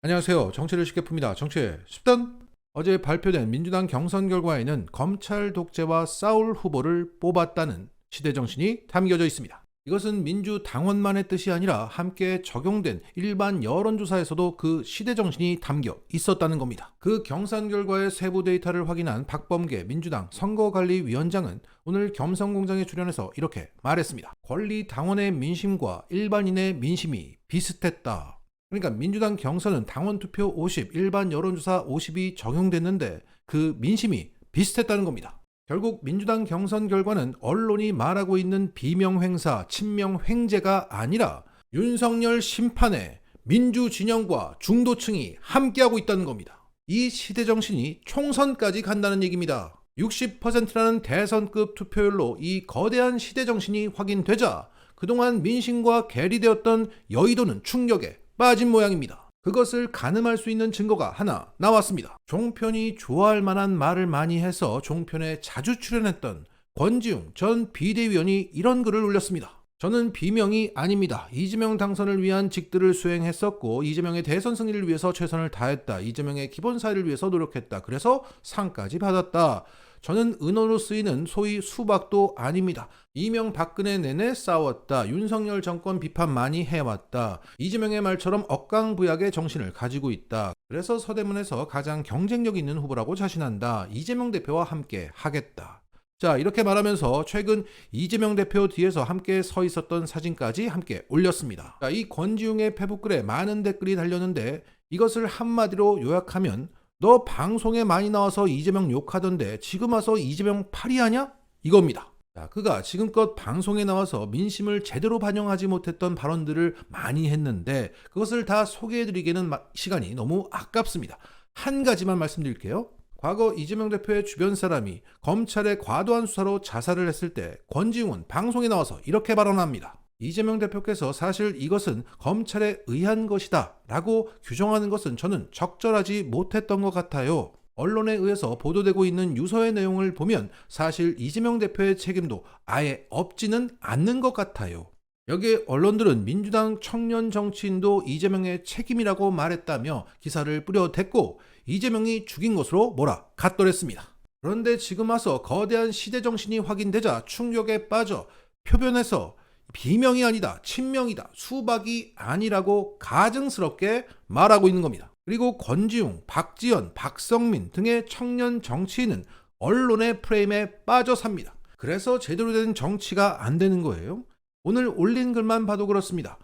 안녕하세요. 정치를 쉽게 풉니다. 정치의 10단. 어제 발표된 민주당 경선 결과에는 검찰 독재와 싸울 후보를 뽑았다는 시대정신이 담겨져 있습니다. 이것은 민주당원만의 뜻이 아니라 함께 적용된 일반 여론조사에서도 그 시대정신이 담겨 있었다는 겁니다. 그 경선 결과의 세부 데이터를 확인한 박범계 민주당 선거관리위원장은 오늘 겸성공장에 출연해서 이렇게 말했습니다. 권리당원의 민심과 일반인의 민심이 비슷했다. 그러니까 민주당 경선은 당원 투표 50, 일반 여론조사 50이 적용됐는데 그 민심이 비슷했다는 겁니다. 결국 민주당 경선 결과는 언론이 말하고 있는 비명행사, 친명횡재가 아니라 윤석열 심판에 민주진영과 중도층이 함께하고 있다는 겁니다. 이 시대정신이 총선까지 간다는 얘기입니다. 60%라는 대선급 투표율로 이 거대한 시대정신이 확인되자 그동안 민심과 괴리되었던 여의도는 충격에 빠진 모양입니다. 그것을 가늠할 수 있는 증거가 하나 나왔습니다. 종편이 좋아할 만한 말을 많이 해서 종편에 자주 출연했던 권지웅 전 비대위원이 이런 글을 올렸습니다. 저는 비명이 아닙니다. 이재명 당선을 위한 직들을 수행했었고 이재명의 대선 승리를 위해서 최선을 다했다. 이재명의 기본 사회를 위해서 노력했다. 그래서 상까지 받았다. 저는 은어로 쓰이는 소위 수박도 아닙니다. 이명박근혜 내내 싸웠다. 윤석열 정권 비판 많이 해왔다. 이재명의 말처럼 억강부약의 정신을 가지고 있다. 그래서 서대문에서 가장 경쟁력 있는 후보라고 자신한다. 이재명 대표와 함께 하겠다. 자, 이렇게 말하면서 최근 이재명 대표 뒤에서 함께 서 있었던 사진까지 함께 올렸습니다. 자, 이 권지웅의 페북글에 많은 댓글이 달렸는데 이것을 한마디로 요약하면 너 방송에 많이 나와서 이재명 욕하던데 지금 와서 이재명 파리하냐? 이겁니다. 자, 그가 지금껏 방송에 나와서 민심을 제대로 반영하지 못했던 발언들을 많이 했는데 그것을 다 소개해드리기에는 시간이 너무 아깝습니다. 한 가지만 말씀드릴게요. 과거 이재명 대표의 주변 사람이 검찰의 과도한 수사로 자살을 했을 때 권지웅은 방송에 나와서 이렇게 발언합니다. 이재명 대표께서 사실 이것은 검찰에 의한 것이다 라고 규정하는 것은 저는 적절하지 못했던 것 같아요. 언론에 의해서 보도되고 있는 유서의 내용을 보면 사실 이재명 대표의 책임도 아예 없지는 않는 것 같아요. 여기에 언론들은 민주당 청년 정치인도 이재명의 책임이라고 말했다며 기사를 뿌려댔고 이재명이 죽인 것으로 몰아갔더랬습니다. 그런데 지금 와서 거대한 시대정신이 확인되자 충격에 빠져 표변에서 비명이 아니다, 친명이다, 수박이 아니라고 가증스럽게 말하고 있는 겁니다. 그리고 권지웅, 박지원, 박성민 등의 청년 정치인은 언론의 프레임에 빠져 삽니다. 그래서 제대로 된 정치가 안 되는 거예요. 오늘 올린 글만 봐도 그렇습니다.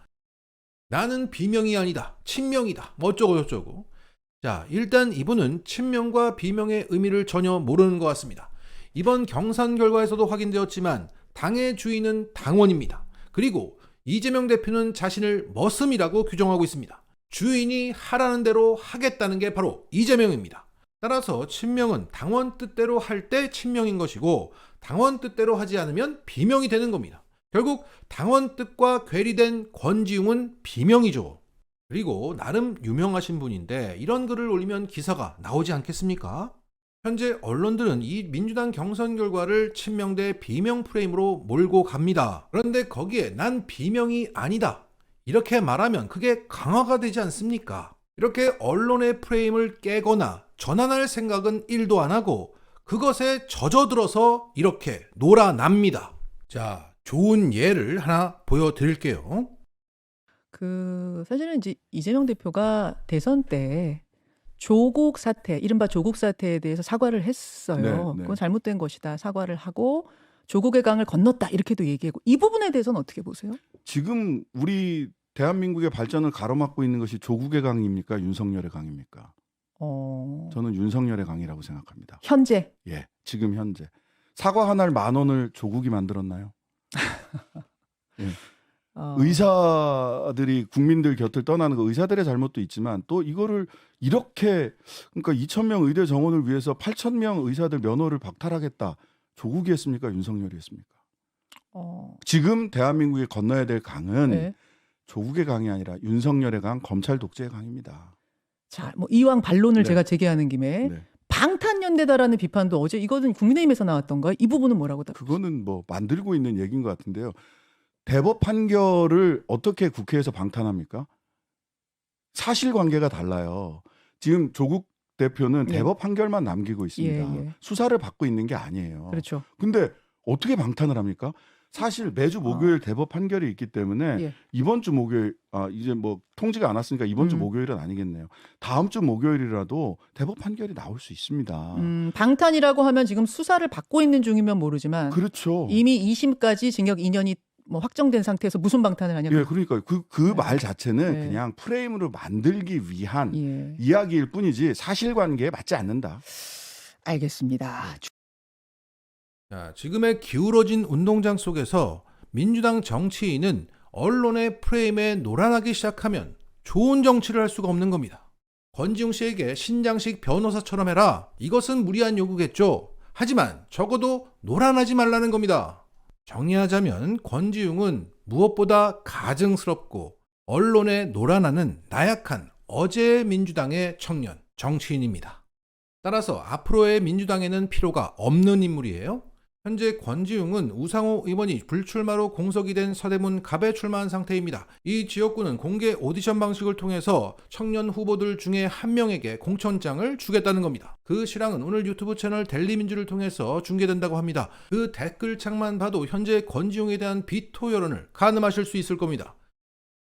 나는 비명이 아니다, 친명이다, 어쩌고 저쩌고. 자, 일단 이분은 친명과 비명의 의미를 전혀 모르는 것 같습니다. 이번 경선 결과에서도 확인되었지만 당의 주인은 당원입니다. 그리고 이재명 대표는 자신을 머슴이라고 규정하고 있습니다. 주인이 하라는 대로 하겠다는 게 바로 이재명입니다. 따라서 친명은 당원 뜻대로 할 때 친명인 것이고 당원 뜻대로 하지 않으면 비명이 되는 겁니다. 결국 당원 뜻과 괴리된 권지웅은 비명이죠. 그리고 나름 유명하신 분인데 이런 글을 올리면 기사가 나오지 않겠습니까? 현재 언론들은 이 민주당 경선 결과를 친명 대 비명 프레임으로 몰고 갑니다. 그런데 거기에 난 비명이 아니다 이렇게 말하면 그게 강화가 되지 않습니까? 이렇게 언론의 프레임을 깨거나 전환할 생각은 1도 안 하고 그것에 젖어들어서 이렇게 놀아납니다. 자, 좋은 예를 하나 보여드릴게요. 사실은 이제 이재명 대표가 대선 때 조국 사태, 이른바 조국 사태에 대해서 사과를 했어요. 네. 그건 잘못된 것이다. 사과를 하고 조국의 강을 건넜다. 이렇게도 얘기하고 이 부분에 대해서는 어떻게 보세요? 지금 우리 대한민국의 발전을 가로막고 있는 것이 조국의 강입니까? 윤석열의 강입니까? 저는 윤석열의 강이라고 생각합니다. 현재 예, 지금 현재. 사과 하나를 10,000원을 조국이 만들었나요? 예. 의사들이 국민들 곁을 떠나는 거 의사들의 잘못도 있지만 또 이거를 이렇게 그러니까 2,000명 의대 정원을 위해서 8,000명 의사들 면허를 박탈하겠다. 조국이 했습니까? 윤석열이 했습니까? 지금 대한민국에 건너야 될 강은 네. 조국의 강이 아니라 윤석열의 강, 검찰 독재의 강입니다. 자, 뭐 이왕 반론을 네. 제가 제기하는 김에 네. 방탄연대다라는 비판도 어제 이거는 국민의힘에서 나왔던가요? 이 부분은 뭐라고 답? 그거는 뭐 만들고 있는 얘기인 것 같은데요. 대법 판결을 어떻게 국회에서 방탄합니까? 사실관계가 달라요. 지금 조국 대표는 예. 대법 판결만 남기고 있습니다. 예. 수사를 받고 있는 게 아니에요. 그렇죠. 근데 어떻게 방탄을 합니까? 사실 매주 목요일 대법 판결이 있기 때문에 예. 이번 주 목요일 이제 뭐 통지가 안 왔으니까 이번 주 목요일은 아니겠네요. 다음 주 목요일이라도 대법 판결이 나올 수 있습니다. 방탄이라고 하면 지금 수사를 받고 있는 중이면 모르지만 그렇죠. 이미 2심까지 징역 2년이 뭐 확정된 상태에서 무슨 방탄을 하냐. 예, 그러니까 그 말 자체는 네. 그냥 프레임으로 만들기 위한 예. 이야기일 뿐이지 사실관계에 맞지 않는다. 알겠습니다. 자, 지금의 기울어진 운동장 속에서 민주당 정치인은 언론의 프레임에 놀아나기 시작하면 좋은 정치를 할 수가 없는 겁니다. 권지웅 씨에게 신장식 변호사처럼 해라. 이것은 무리한 요구겠죠. 하지만 적어도 놀아나지 말라는 겁니다. 정리하자면 권지웅은 무엇보다 가증스럽고 언론에 놀아나는 나약한 어제의 민주당의 청년 정치인입니다. 따라서 앞으로의 민주당에는 필요가 없는 인물이에요. 현재 권지웅은 우상호 의원이 불출마로 공석이 된 서대문 갑에 출마한 상태입니다. 이 지역구는 공개 오디션 방식을 통해서 청년 후보들 중에 한 명에게 공천장을 주겠다는 겁니다. 그 실황은 오늘 유튜브 채널 델리민주를 통해서 중계된다고 합니다. 그 댓글창만 봐도 현재 권지웅에 대한 비토 여론을 가늠하실 수 있을 겁니다.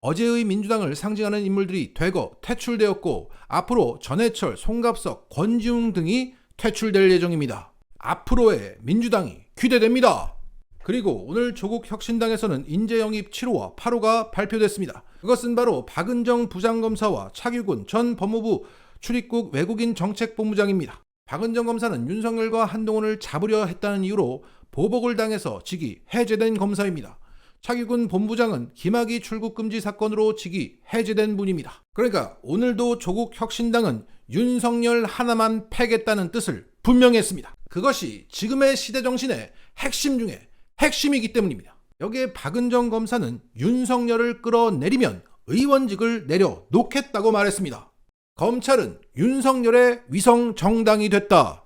어제의 민주당을 상징하는 인물들이 대거 퇴출되었고 앞으로 전해철, 송갑석, 권지웅 등이 퇴출될 예정입니다. 앞으로의 민주당이 기대됩니다. 그리고 오늘 조국 혁신당에서는 인재 영입 7호와 8호가 발표됐습니다. 그것은 바로 박은정 부장검사와 차규근 전 법무부 출입국 외국인 정책본부장입니다. 박은정 검사는 윤석열과 한동훈을 잡으려 했다는 이유로 보복을 당해서 직위 해제된 검사입니다. 차규근 본부장은 김학의 출국 금지 사건으로 직위 해제된 분입니다. 그러니까 오늘도 조국 혁신당은 윤석열 하나만 패겠다는 뜻을 분명히 했습니다. 그것이 지금의 시대 정신의 핵심 중에 핵심이기 때문입니다. 여기에 박은정 검사는 윤석열을 끌어내리면 의원직을 내려놓겠다고 말했습니다. 검찰은 윤석열의 위성 정당이 됐다.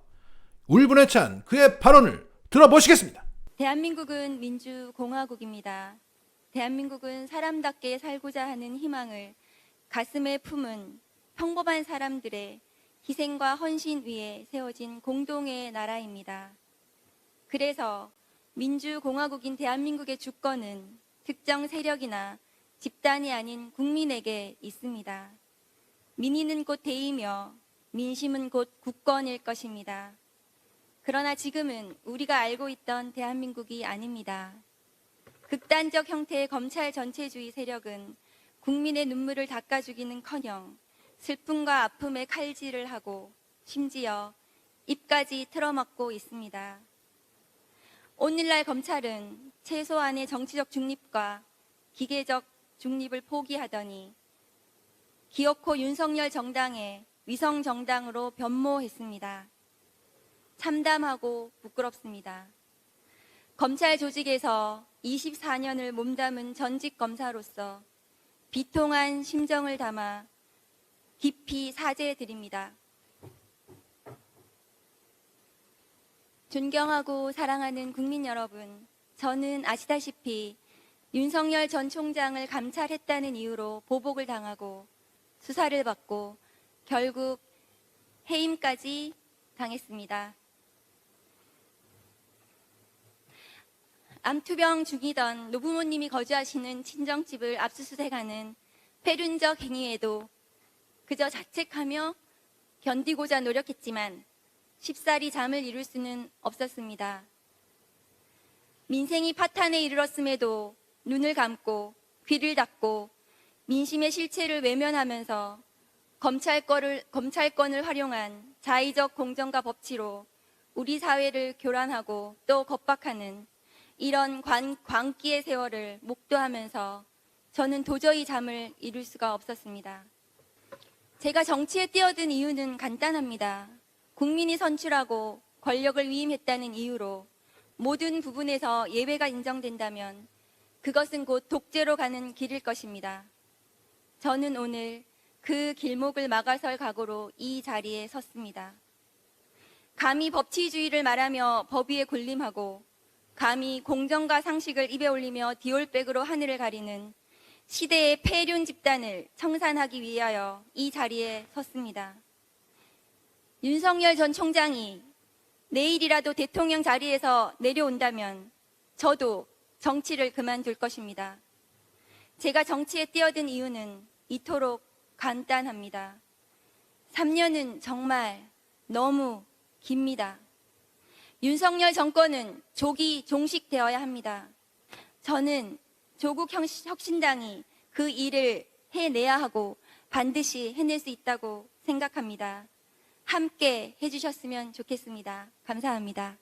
울분에 찬 그의 발언을 들어보시겠습니다. 대한민국은 민주공화국입니다. 대한민국은 사람답게 살고자 하는 희망을 가슴에 품은 평범한 사람들의 희생과 헌신 위에 세워진 공동의 나라입니다. 그래서 민주공화국인 대한민국의 주권은 특정 세력이나 집단이 아닌 국민에게 있습니다. 민의는 곧 대의며 민심은 곧 국권일 것입니다. 그러나 지금은 우리가 알고 있던 대한민국이 아닙니다. 극단적 형태의 검찰 전체주의 세력은 국민의 눈물을 닦아주기는커녕 슬픔과 아픔에 칼질을 하고 심지어 입까지 틀어막고 있습니다. 오늘날 검찰은 최소한의 정치적 중립과 기계적 중립을 포기하더니 기어코 윤석열 정당의 위성 정당으로 변모했습니다. 참담하고 부끄럽습니다. 검찰 조직에서 24년을 몸담은 전직 검사로서 비통한 심정을 담아 깊이 사죄드립니다. 존경하고 사랑하는 국민 여러분, 저는 아시다시피 윤석열 전 총장을 감찰했다는 이유로 보복을 당하고 수사를 받고 결국 해임까지 당했습니다. 암투병 중이던 노부모님이 거주하시는 친정집을 압수수색하는 패륜적 행위에도 그저 자책하며 견디고자 노력했지만 쉽사리 잠을 이룰 수는 없었습니다. 민생이 파탄에 이르렀음에도 눈을 감고 귀를 닫고 민심의 실체를 외면하면서 검찰권을 활용한 자의적 공정과 법치로 우리 사회를 교란하고 또 겁박하는 이런 광기의 세월을 목도하면서 저는 도저히 잠을 이룰 수가 없었습니다. 제가 정치에 뛰어든 이유는 간단합니다. 국민이 선출하고 권력을 위임했다는 이유로 모든 부분에서 예외가 인정된다면 그것은 곧 독재로 가는 길일 것입니다. 저는 오늘 그 길목을 막아설 각오로 이 자리에 섰습니다. 감히 법치주의를 말하며 법 위에 군림하고 감히 공정과 상식을 입에 올리며 디올백으로 하늘을 가리는 시대의 폐륜 집단을 청산하기 위하여 이 자리에 섰습니다. 윤석열 전 총장이 내일이라도 대통령 자리에서 내려온다면 저도 정치를 그만둘 것입니다. 제가 정치에 뛰어든 이유는 이토록 간단합니다. 3년은 정말 너무 깁니다. 윤석열 정권은 조기 종식되어야 합니다. 저는 조국 혁신당이 그 일을 해내야 하고 반드시 해낼 수 있다고 생각합니다. 함께 해주셨으면 좋겠습니다. 감사합니다.